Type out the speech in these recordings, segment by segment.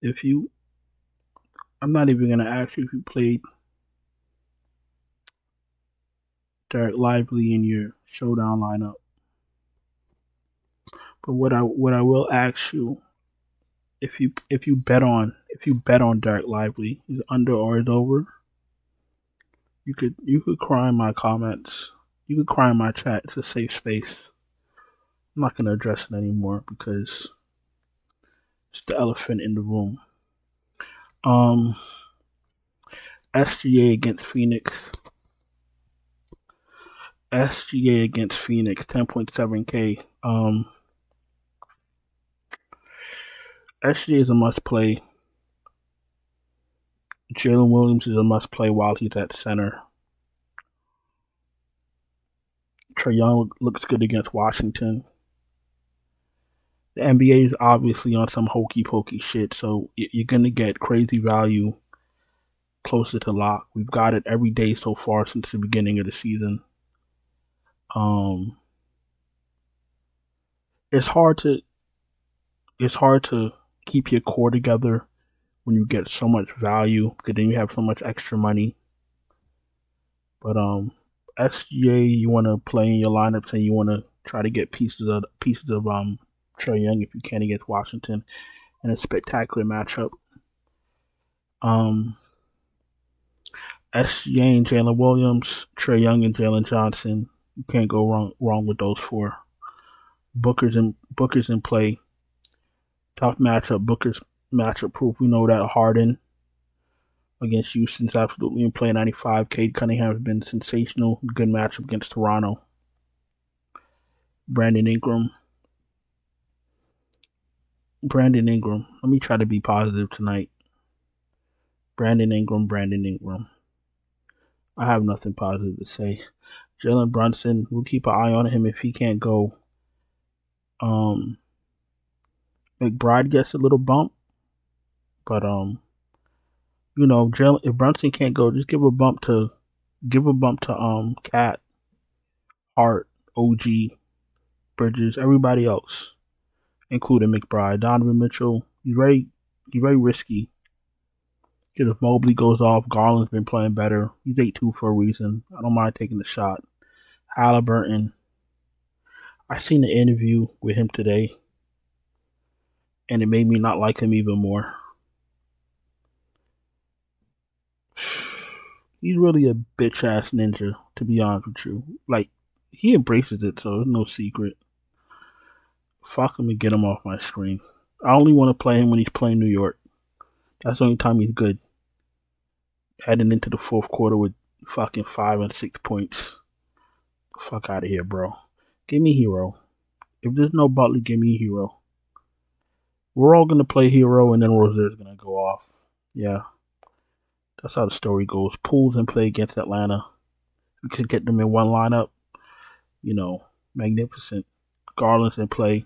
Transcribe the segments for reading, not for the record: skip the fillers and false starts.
If you, I'm not even gonna ask you if you played Derek Lively in your showdown lineup. But what I will ask you, if you bet on Derek Lively, is under or is over, you could cry in my comments. You could cry in my chat. It's a safe space. I'm not gonna address it anymore because it's the elephant in the room. Um, SGA against Phoenix. SGA against Phoenix, 10.7K. SGA is a must play. Jalen Williams is a must play while he's at center. Trae Young looks good against Washington. The NBA is obviously on some hokey pokey shit, so you're gonna get crazy value closer to lock. We've got it every day so far since the beginning of the season. Um, it's hard to it's hard to keep your core together when you get so much value because then you have so much extra money. But SGA, you want to play in your lineups and you want to try to get pieces of Trae Young if you can against Washington in a spectacular matchup. Um, SGA and Jalen Williams, Trae Young and Jalen Johnson. You can't go wrong with those four. Booker's in play. Tough matchup. Booker's matchup proof. We know that Harden against Houston's absolutely in play 95. Cade Cunningham has been sensational. Good matchup against Toronto. Brandon Ingram. Brandon Ingram. Let me try to be positive tonight. Brandon Ingram. Brandon Ingram. I have nothing positive to say. Jalen Brunson. We'll keep an eye on him if he can't go. McBride gets a little bump, but Jalen, if Brunson can't go, just give a bump to Cat, Hart, OG, Bridges, everybody else, including McBride. Donovan Mitchell, he's very risky. Because if Mobley goes off, Garland's been playing better. He's 8-2 for a reason. I don't mind taking the shot. Halliburton, I seen the interview with him today, and it made me not like him even more. He's really a bitch ass ninja, to be honest with you. Like, he embraces it, so it's no secret. Fuck him and get him off my screen. I only want to play him when he's playing New York. That's the only time he's good. Heading into the fourth quarter with fucking 5 and 6 points. Fuck out of here, bro. Give me Hero. If there's no Butler, give me Hero. We're all gonna play Hero, and then Rozier's gonna go off. Yeah, that's how the story goes. Pools and play against Atlanta. We could get them in one lineup. Magnificent. Garland's in play.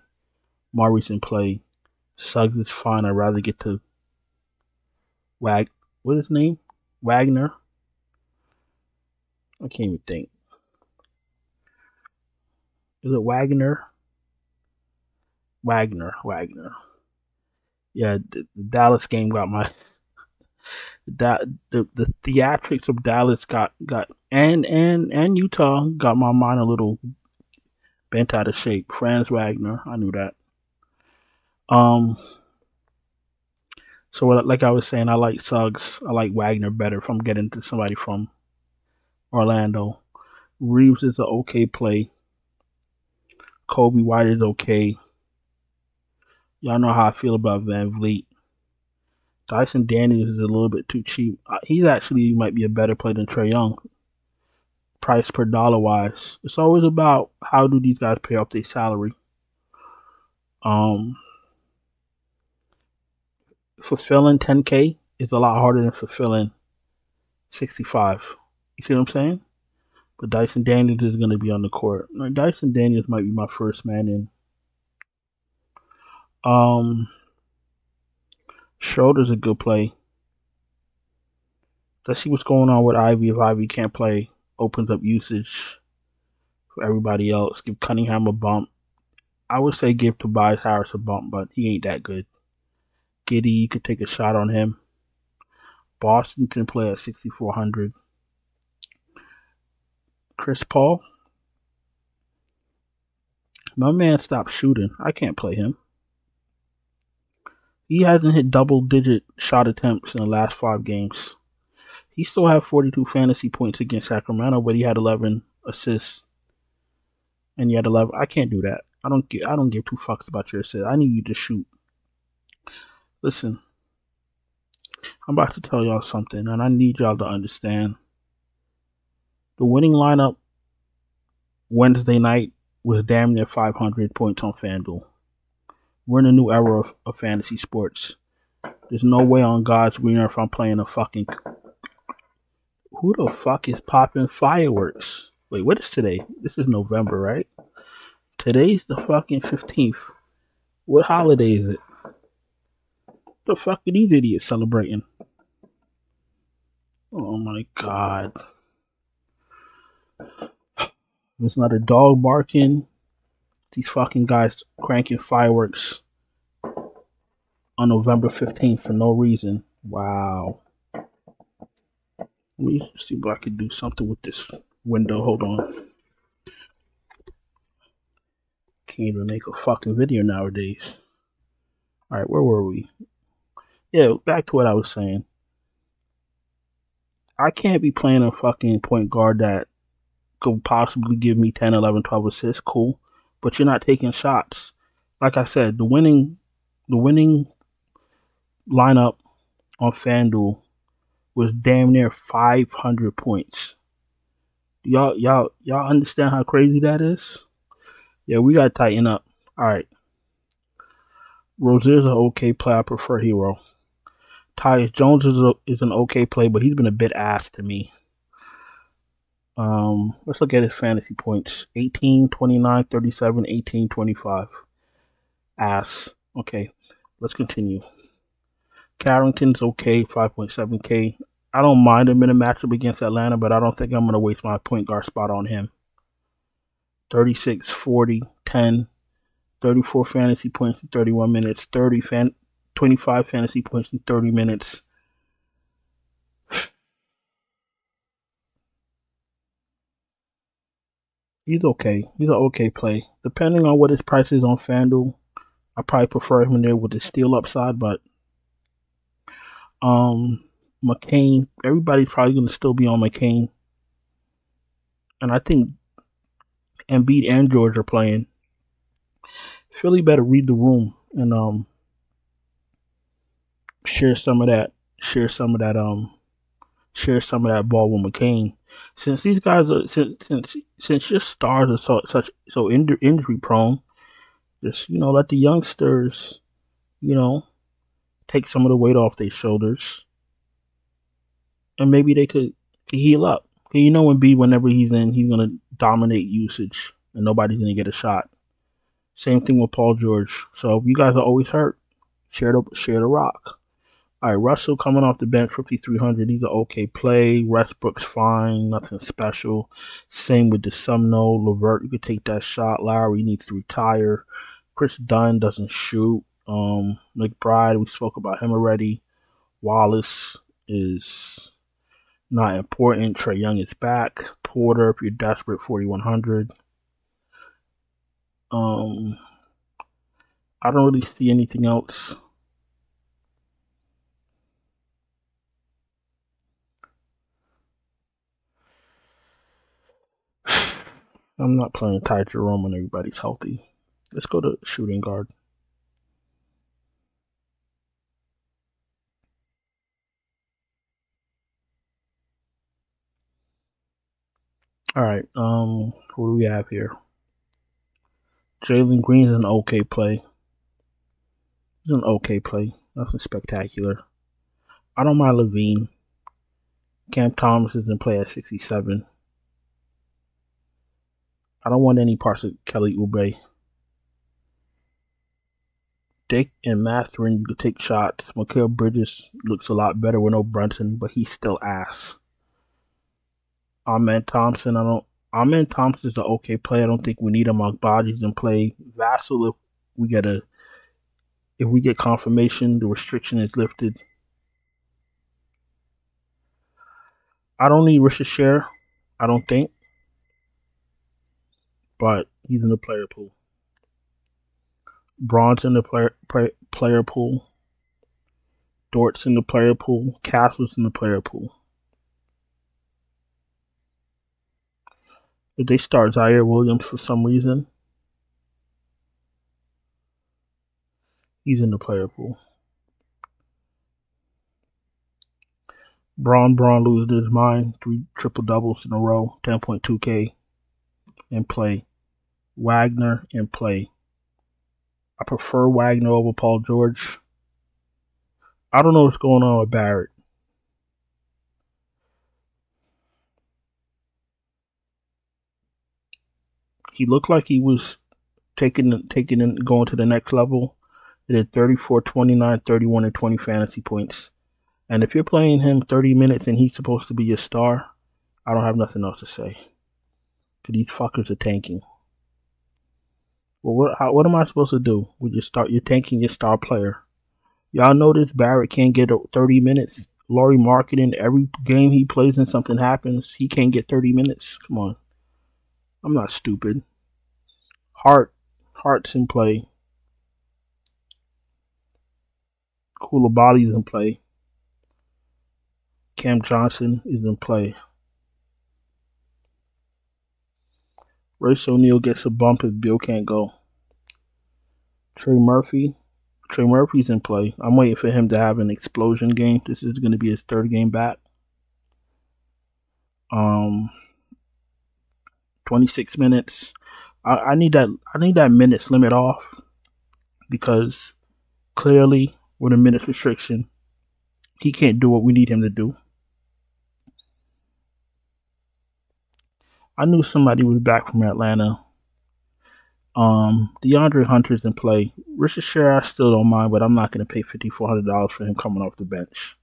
Murray's in play. Suggs is fine. I'd rather get to What is his name? Wagner. I can't even think. Is it Wagner? Wagner. Yeah, the Dallas game got my the theatrics of Dallas got and Utah got my mind a little bent out of shape. Franz Wagner, I knew that. Um, so like I was saying, I like Suggs. I like Wagner better if I'm getting to somebody from Orlando. Reeves is an okay play. Kobe White is okay. Y'all know how I feel about Van Vliet. Dyson Daniels is a little bit too cheap. He's actually might be a better player than Trae Young, price per dollar wise. It's always about how do these guys pay off their salary. Um, Fulfilling 10K is a lot harder than fulfilling 65. You see what I'm saying? But Dyson Daniels is going to be on the court. Dyson Daniels might be my first man in. Um, Schroeder's a good play. Let's see what's going on with Ivy. If Ivy can't play, opens up usage for everybody else. Give Cunningham a bump. I would say give Tobias Harris a bump, but he ain't that good. Giddy, you could take a shot on him. Boston can play at 6,400. Chris Paul, my man stopped shooting. I can't play him. He hasn't hit double-digit shot attempts in the last 5 games. He still had 42 fantasy points against Sacramento, but he had 11 assists. And you had 11. I can't do that. I don't give 2 fucks about your assists. I need you to shoot. Listen, I'm about to tell y'all something, and I need y'all to understand. The winning lineup Wednesday night was damn near 500 points on FanDuel. We're in a new era of fantasy sports. There's no way on God's green earth I'm playing a fucking... Who the fuck is popping fireworks? Wait, what is today? This is November, right? Today's the fucking 15th. What holiday is it? The fuck are these idiots celebrating? Oh my god. It's not a dog barking. These fucking guys cranking fireworks on November 15th for no reason. Wow. Let me see if I can do something with this window. Hold on. Can't even make a fucking video nowadays. Alright, where were we? Yeah, back to what I was saying. I can't be playing a fucking point guard that could possibly give me 10, 11, 12 assists. Cool. But you're not taking shots. Like I said, the winning lineup on FanDuel was damn near 500 points. Y'all understand how crazy that is? Yeah, we gotta tighten up. All right. Rozier's an okay play. I prefer Hero. Tyus Jones is an okay play, but he's been a bit ass to me. Let's look at his fantasy points. 18, 29, 37, 18, 25. Ass. Okay, let's continue. Carrington's okay, 5.7K. I don't mind him in a matchup against Atlanta, but I don't think I'm going to waste my point guard spot on him. 36, 40, 10, 34 fantasy points in 31 minutes, 25 fantasy points in 30 minutes. He's okay. He's an okay play. Depending on what his price is on FanDuel, I probably prefer him in there with the steal upside, but McCain, everybody's probably going to still be on McCain. And I think Embiid and George are playing. Philly better read the room and share some of that ball with McCain. Since these guys are since your stars are so injury prone, just let the youngsters take some of the weight off their shoulders, and maybe they could heal up. Embiid, whenever he's in, he's gonna dominate usage, and nobody's gonna get a shot. Same thing with Paul George. So if you guys are always hurt, share the rock. All right, Russell coming off the bench, 5,300. He's an okay play. Westbrook's fine, nothing special. Same with DeSumno. LeVert, you could take that shot. Lowry needs to retire. Chris Dunn doesn't shoot. McBride, we spoke about him already. Wallace is not important. Trae Young is back. Porter, if you're desperate, 4,100. I don't really see anything else. I'm not playing Ty Jerome when everybody's healthy. Let's go to shooting guard. All right. What do we have here? Jalen Green is an okay play. He's an okay play. Nothing spectacular. I don't mind Levine. Cam Thomas is in play at 67. I don't want any parts of Kelly Oubre. Dick and Mathurin, you could take shots. Mikal Bridges looks a lot better with no Brunson, but he's still ass. Amen Thompson is an okay play. I don't think we need him. Agbaji's in play. Vassell, if we get a If we get confirmation, the restriction is lifted. I don't need Richard Share, I don't think, but he's in the player pool. Braun's in the player pool. Dort's in the player pool. Castle's in the player pool. If they start Zaire Williams for some reason, he's in the player pool. Braun loses his mind. 3 triple doubles in a row. 10.2K in play. Wagner in play. I prefer Wagner over Paul George. I don't know what's going on with Barrett. He looked like he was taking going to the next level. He did 34, 29, 31, and 20 fantasy points. And if you're playing him 30 minutes and he's supposed to be your star, I don't have nothing else to say. Because these fuckers are tanking. Well, what am I supposed to do? You're tanking your star player. Y'all notice Barrett can't get 30 minutes. Laurie Marketing, every game he plays and something happens, he can't get 30 minutes. Come on. I'm not stupid. Hart's in play. Koulibaly's in play. Cam Johnson is in play. Royce O'Neal gets a bump if Bill can't go. Trey Murphy's in play. I'm waiting for him to have an explosion game. This is going to be his 3rd game back. 26 minutes. I need that minutes limit off, because clearly with a minutes restriction, he can't do what we need him to do. I knew somebody was back from Atlanta. DeAndre Hunter's in play. Richard Sher, I still don't mind, but I'm not going to pay $5,400 for him coming off the bench.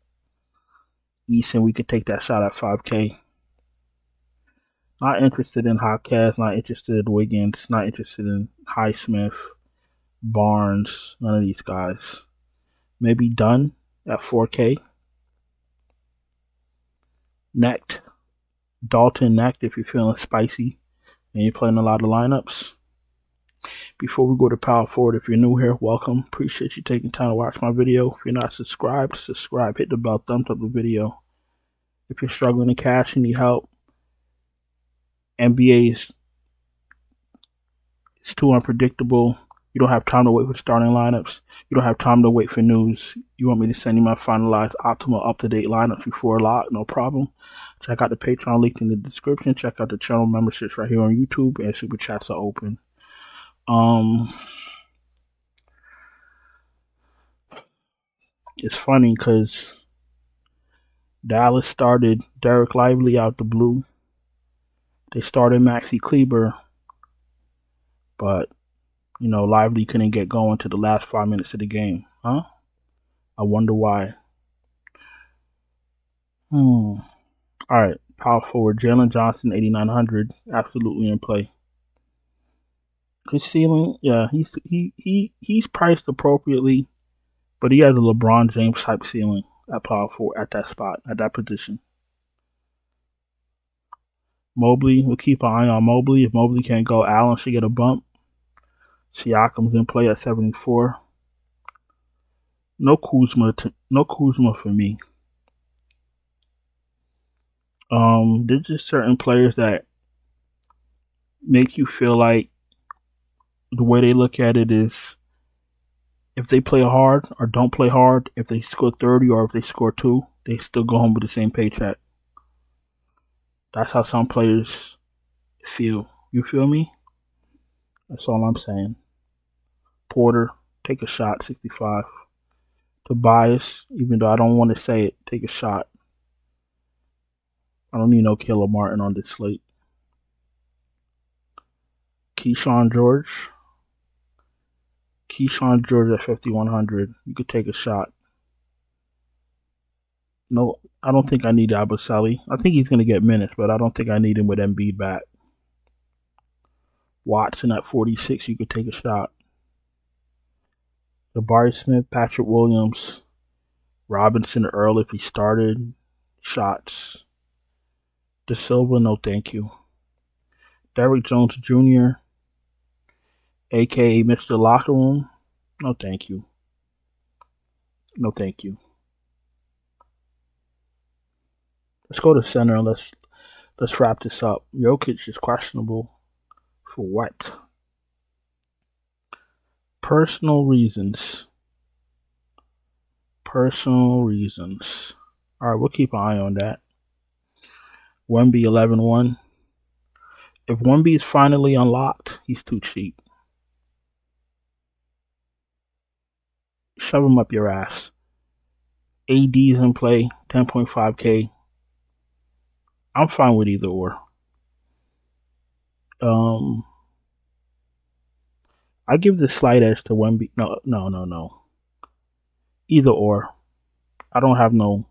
Eason, we could take that shot at 5K. Not interested in Hopkins, not interested in Wiggins, not interested in Highsmith, Barnes, none of these guys. Maybe Dunn at 4K. Necht, Dalton Necht if you're feeling spicy and you're playing a lot of lineups. Before we go to power forward, if you're new here, welcome. Appreciate you taking time to watch my video. If you're not subscribed, subscribe. Hit the bell, thumbs up the video. If you're struggling in cash and need help, NBA is too unpredictable. You don't have time to wait for starting lineups. You don't have time to wait for news. You want me to send you my finalized, optimal, up-to-date lineups before lock? No problem. Check out the Patreon link in the description. Check out the channel memberships right here on YouTube, and Super Chats are open. It's funny because Dallas started Derek Lively out the blue. They started Maxi Kleber, but Lively couldn't get going to the last 5 minutes of the game. I wonder why. All right, power forward Jalen Johnson, 8,900, absolutely in play. His ceiling, yeah, he's priced appropriately, but he has a LeBron James type ceiling at power forward at that spot, at that position. Mobley, we'll keep an eye on Mobley. If Mobley can't go, Allen should get a bump. Siakam's in play at 74. No Kuzma for me. There's just certain players that make you feel like the way they look at it is if they play hard or don't play hard, if they score 30 or if they score 2, they still go home with the same paycheck. That's how some players feel. You feel me? That's all I'm saying. Porter, take a shot, 65. Tobias, even though I don't want to say it, take a shot. I don't need no Caleb Martin on this slate. Keyshawn George at 5,100. You could take a shot. No, I don't think I need Abasali. I think he's going to get minutes, but I don't think I need him with Embiid back. Watson at 46, you could take a shot. Jabari Smith, Patrick Williams, Robinson Earl if he started. Shots. De Silva, no thank you. Derrick Jones Jr., aka Mr. Locker Room, no thank you. No thank you. Let's go to center. Let's wrap this up. Jokic is questionable for what? Personal reasons. Personal reasons. All right, we'll keep an eye on that. Wemby 11-1. If Wemby is finally unlocked, he's too cheap. Shove him up your ass. AD's in play, 10.5K. I'm fine with either or. I give the slight edge to Wemby. No. Either or. I don't have no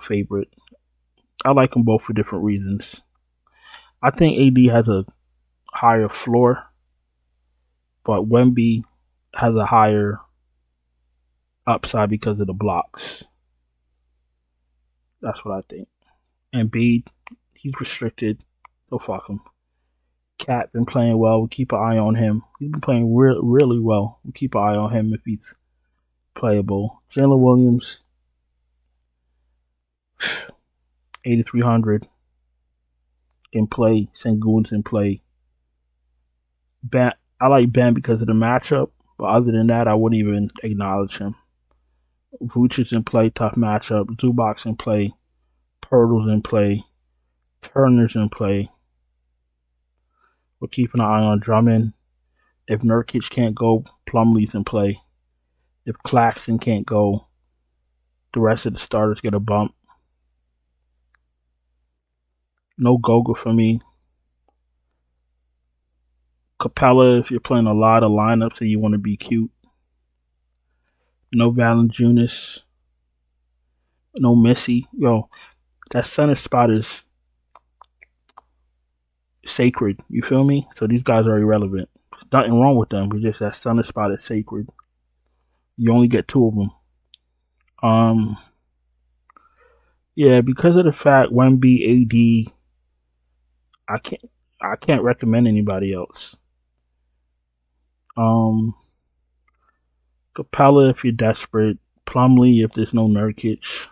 favorite. I like them both for different reasons. I think AD has a higher floor, but Wemby has a higher upside because of the blocks. That's what I think. And Embiid, he's restricted. So fuck him. Cat been playing well. We keep an eye on him. He's been playing really well. We keep an eye on him if he's playable. Jalen Williams, 8,300 in play. Sengun's in play. Ben, I like Ben because of the matchup, but other than that, I wouldn't even acknowledge him. Vucic's in play, tough matchup. Zubac's in play. Pirtle's in play. Turner's in play. We're keeping an eye on Drummond. If Nurkic can't go, Plumlee's in play. If Claxton can't go, the rest of the starters get a bump. No Goga for me. Capella, if you're playing a lot of lineups and you want to be cute. No Valanciunas. No Missy. Yo, that center spot is sacred. You feel me? So these guys are irrelevant. There's nothing wrong with them. It's just that center spot is sacred. You only get two of them. Yeah, because of the fact Wemby, AD, I can't recommend anybody else. Capella if you're desperate. Plumlee if there's no Nurkic.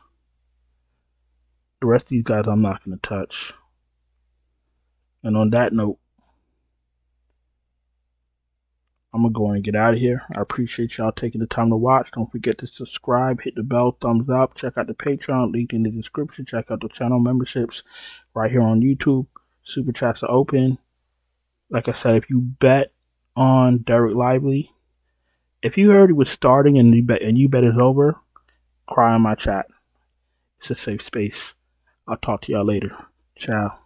The rest of these guys I'm not going to touch. And on that note, I'm going to go and get out of here. I appreciate y'all taking the time to watch. Don't forget to subscribe, hit the bell, thumbs up. Check out the Patreon, link in the description. Check out the channel memberships right here on YouTube. Super chats are open. Like I said, if you bet on Derek Lively, if you heard he was starting and you bet it's over, cry in my chat. It's a safe space. I'll talk to y'all later. Ciao.